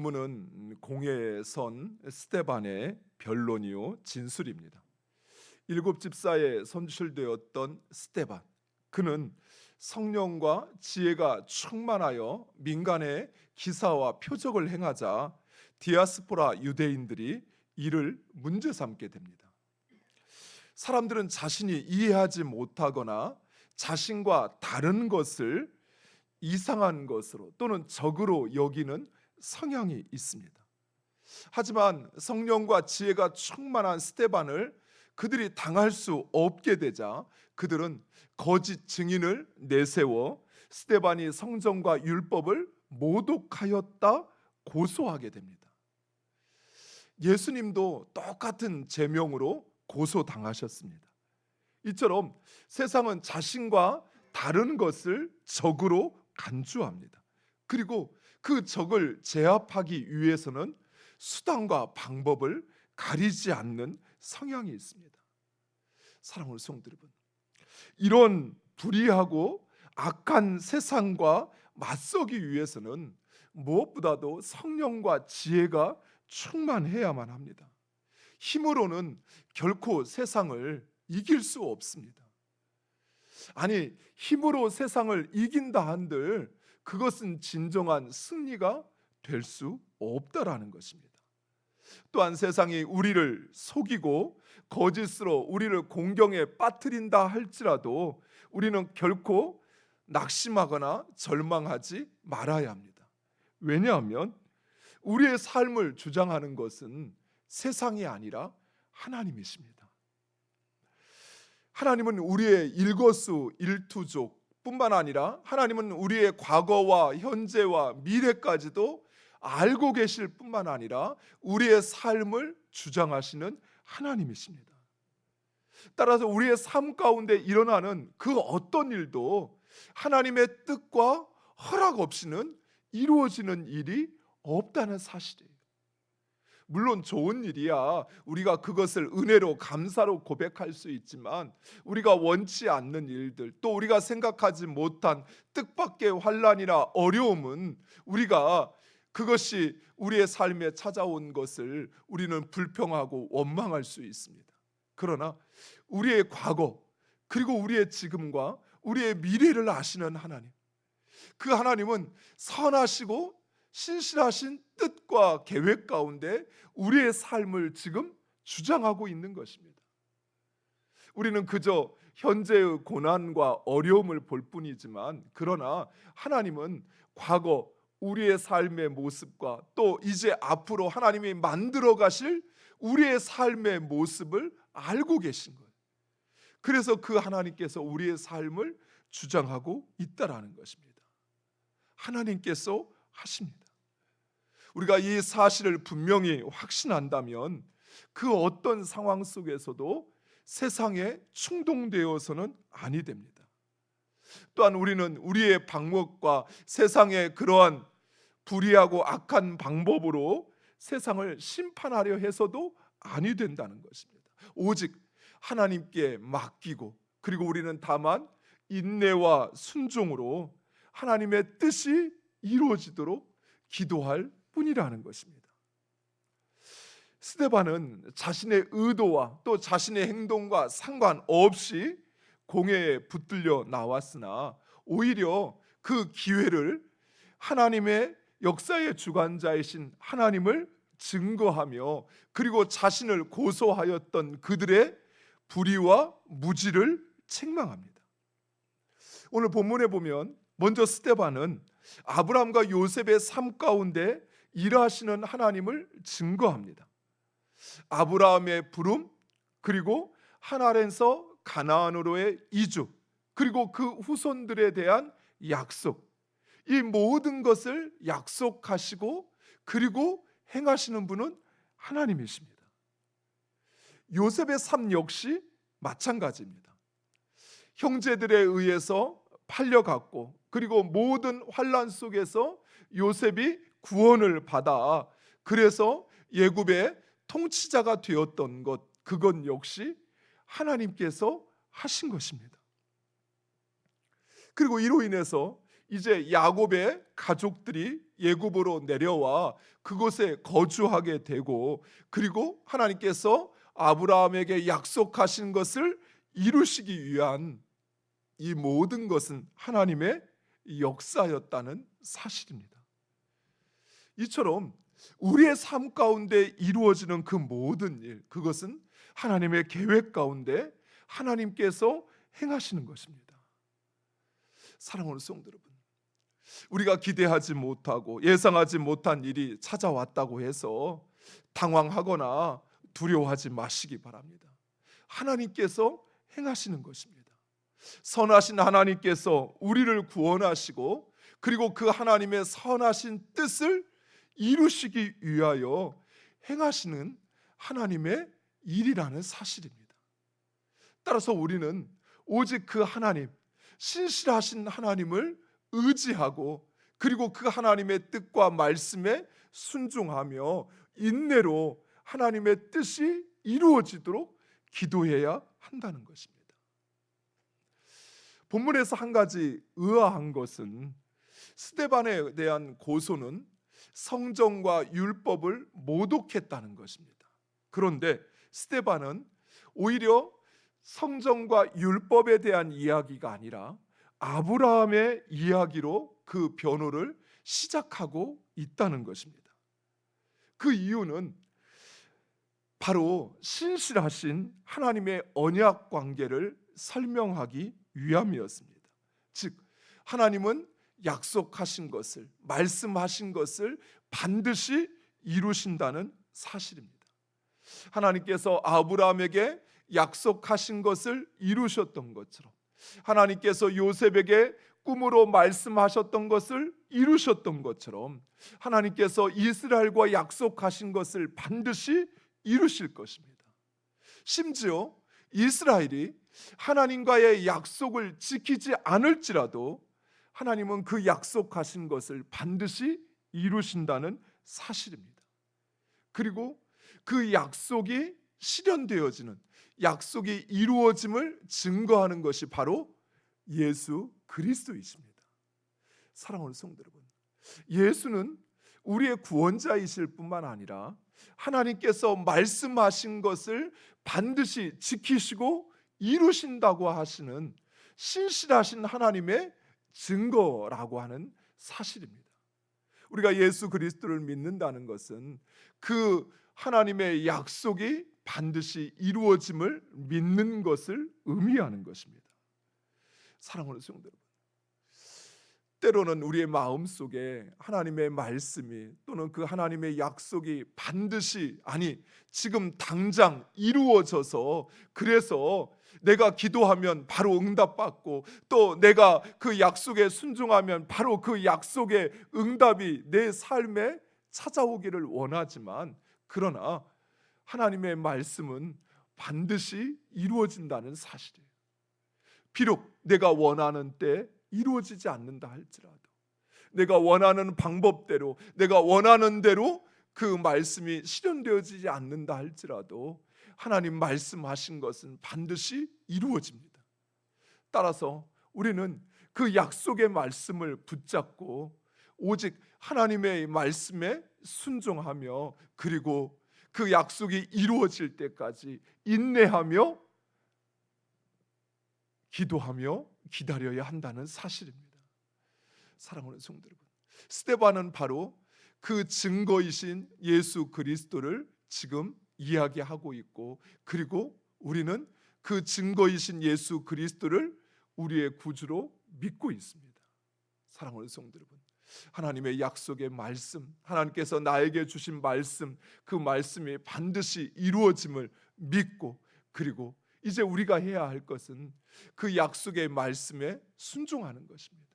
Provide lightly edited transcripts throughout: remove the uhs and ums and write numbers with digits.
본문은 공회에 선 스데반의 변론이요 진술입니다. 일곱 집사에 선출되었던 스데반, 그는 성령과 지혜가 충만하여 민간의 기사와 표적을 행하자 디아스포라 유대인들이 이를 문제 삼게 됩니다. 사람들은 자신이 이해하지 못하거나 자신과 다른 것을 이상한 것으로 또는 적으로 여기는 성향이 있습니다. 하지만 성령과 지혜가 충만한 스데반을 그들이 당할 수 없게 되자 그들은 거짓 증인을 내세워 스데반이 성전과 율법을 모독하였다 고소하게 됩니다. 예수님도 똑같은 제명으로 고소당하셨습니다. 이처럼 세상은 자신과 다른 것을 적으로 간주합니다. 그리고 그 적을 제압하기 위해서는 수단과 방법을 가리지 않는 성향이 있습니다. 사랑하는 성도 여러분, 이런 불의하고 악한 세상과 맞서기 위해서는 무엇보다도 성령과 지혜가 충만해야만 합니다. 힘으로는 결코 세상을 이길 수 없습니다. 아니, 힘으로 세상을 이긴다 한들 그것은 진정한 승리가 될 수 없다라는 것입니다. 또한 세상이 우리를 속이고 거짓으로 우리를 공경에 빠뜨린다 할지라도 우리는 결코 낙심하거나 절망하지 말아야 합니다. 왜냐하면 우리의 삶을 주장하는 것은 세상이 아니라 하나님이십니다. 하나님은 우리의 일거수일투족 뿐만 아니라 하나님은 우리의 과거와 현재와 미래까지도 알고 계실 뿐만 아니라 우리의 삶을 주장하시는 하나님이십니다. 따라서 우리의 삶 가운데 일어나는 그 어떤 일도 하나님의 뜻과 허락 없이는 이루어지는 일이 없다는 사실이에요. 물론 좋은 일이야 우리가 그것을 은혜로 감사로 고백할 수 있지만 우리가 원치 않는 일들, 또 우리가 생각하지 못한 뜻밖의 환난이나 어려움은 우리가 그것이 우리의 삶에 찾아온 것을 우리는 불평하고 원망할 수 있습니다. 그러나 우리의 과거 그리고 우리의 지금과 우리의 미래를 아시는 하나님, 그 하나님은 선하시고 신실하신 뜻과 계획 가운데 우리의 삶을 지금 주장하고 있는 것입니다. 우리는 그저 현재의 고난과 어려움을 볼 뿐이지만 그러나 하나님은 과거 우리의 삶의 모습과 또 이제 앞으로 하나님이 만들어 가실 우리의 삶의 모습을 알고 계신 거예요. 그래서 그 하나님께서 우리의 삶을 주장하고 있다라는 것입니다. 하나님께서 하십니다. 우리가 이 사실을 분명히 확신한다면 그 어떤 상황 속에서도 세상에 충동되어서는 아니 됩니다. 또한 우리는 우리의 방법과 세상의 그러한 불의하고 악한 방법으로 세상을 심판하려 해서도 아니 된다는 것입니다. 오직 하나님께 맡기고 그리고 우리는 다만 인내와 순종으로 하나님의 뜻이 이루어지도록 기도할 뿐이라는 것입니다. 스데반은 자신의 의도와 또 자신의 행동과 상관없이 공회에 붙들려 나왔으나 오히려 그 기회를 하나님의 역사의 주관자이신 하나님을 증거하며 그리고 자신을 고소하였던 그들의 불의와 무지를 책망합니다. 오늘 본문에 보면 먼저 스데반은 아브라함과 요셉의 삶 가운데 일하시는 하나님을 증거합니다. 아브라함의 부름, 그리고 하나님에서 가나안으로의 이주, 그리고 그 후손들에 대한 약속, 이 모든 것을 약속하시고 그리고 행하시는 분은 하나님이십니다. 요셉의 삶 역시 마찬가지입니다. 형제들에 의해서 팔려갔고 그리고 모든 환난 속에서 요셉이 구원을 받아 그래서 애굽의 통치자가 되었던 것, 그건 역시 하나님께서 하신 것입니다. 그리고 이로 인해서 이제 야곱의 가족들이 예굽으로 내려와 그곳에 거주하게 되고, 그리고 하나님께서 아브라함에게 약속하신 것을 이루시기 위한 이 모든 것은 하나님의 역사였다는 사실입니다. 이처럼 우리의 삶 가운데 이루어지는 그 모든 일, 그것은 하나님의 계획 가운데 하나님께서 행하시는 것입니다. 사랑하는 성도 여러분, 우리가 기대하지 못하고 예상하지 못한 일이 찾아왔다고 해서 당황하거나 두려워하지 마시기 바랍니다. 하나님께서 행하시는 것입니다. 선하신 하나님께서 우리를 구원하시고, 그리고 그 하나님의 선하신 뜻을 이루시기 위하여 행하시는 하나님의 일이라는 사실입니다. 따라서 우리는 오직 그 하나님, 신실하신 하나님을 의지하고, 그리고 그 하나님의 뜻과 말씀에 순종하며 인내로 하나님의 뜻이 이루어지도록 기도해야 한다는 것입니다. 본문에서 한 가지 의아한 것은 스데반에 대한 고소는 성경과 율법을 모독했다는 것입니다. 그런데 스데반은 오히려 성경과 율법에 대한 이야기가 아니라 아브라함의 이야기로 그 변호를 시작하고 있다는 것입니다. 그 이유는 바로 신실하신 하나님의 언약 관계를 설명하기 위함이었습니다. 즉, 하나님은 약속하신 것을, 말씀하신 것을 반드시 이루신다는 사실입니다. 하나님께서 아브라함에게 약속하신 것을 이루셨던 것처럼, 하나님께서 요셉에게 꿈으로 말씀하셨던 것을 이루셨던 것처럼, 하나님께서 이스라엘과 약속하신 것을 반드시 이루실 것입니다. 심지어 이스라엘이 하나님과의 약속을 지키지 않을지라도 하나님은 그 약속하신 것을 반드시 이루신다는 사실입니다. 그리고 그 약속이 실현되어지는, 약속이 이루어짐을 증거하는 것이 바로 예수 그리스도이십니다. 사랑하는 성도 여러분, 예수는 우리의 구원자이실 뿐만 아니라 하나님께서 말씀하신 것을 반드시 지키시고 이루신다고 하시는 신실하신 하나님의 증거라고 하는 사실입니다. 우리가 예수 그리스도를 믿는다는 것은 그 하나님의 약속이 반드시 이루어짐을 믿는 것을 의미하는 것입니다. 사랑하는 성도 여러분, 때로는 우리의 마음속에 하나님의 말씀이 또는 그 하나님의 약속이 반드시, 아니 지금 당장 이루어져서, 그래서 내가 기도하면 바로 응답받고, 또 내가 그 약속에 순종하면 바로 그 약속의 응답이 내 삶에 찾아오기를 원하지만, 그러나 하나님의 말씀은 반드시 이루어진다는 사실이에요. 비록 내가 원하는 때 이루어지지 않는다 할지라도, 내가 원하는 방법대로, 내가 원하는 대로 그 말씀이 실현되어지지 않는다 할지라도 하나님 말씀하신 것은 반드시 이루어집니다. 따라서 우리는 그 약속의 말씀을 붙잡고 오직 하나님의 말씀에 순종하며, 그리고 그 약속이 이루어질 때까지 인내하며 기도하며 기다려야 한다는 사실입니다. 사랑하는 성도 여러분, 스데반은 바로 그 증거이신 예수 그리스도를 지금 이야기하고 있고, 그리고 우리는 그 증거이신 예수 그리스도를 우리의 구주로 믿고 있습니다. 사랑하는 성도 여러분, 하나님의 약속의 말씀, 하나님께서 나에게 주신 말씀, 그 말씀이 반드시 이루어짐을 믿고, 그리고 이제 우리가 해야 할 것은 그 약속의 말씀에 순종하는 것입니다.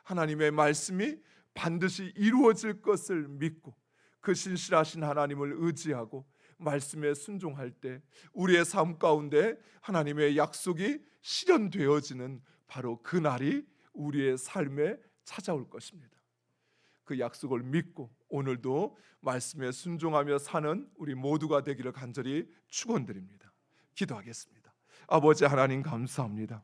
하나님의 말씀이 반드시 이루어질 것을 믿고 그 신실하신 하나님을 의지하고 말씀에 순종할 때 우리의 삶 가운데 하나님의 약속이 실현되어지는 바로 그 날이 우리의 삶에 찾아올 것입니다. 그 약속을 믿고 오늘도 말씀에 순종하며 사는 우리 모두가 되기를 간절히 축원드립니다. 기도하겠습니다. 아버지 하나님, 감사합니다.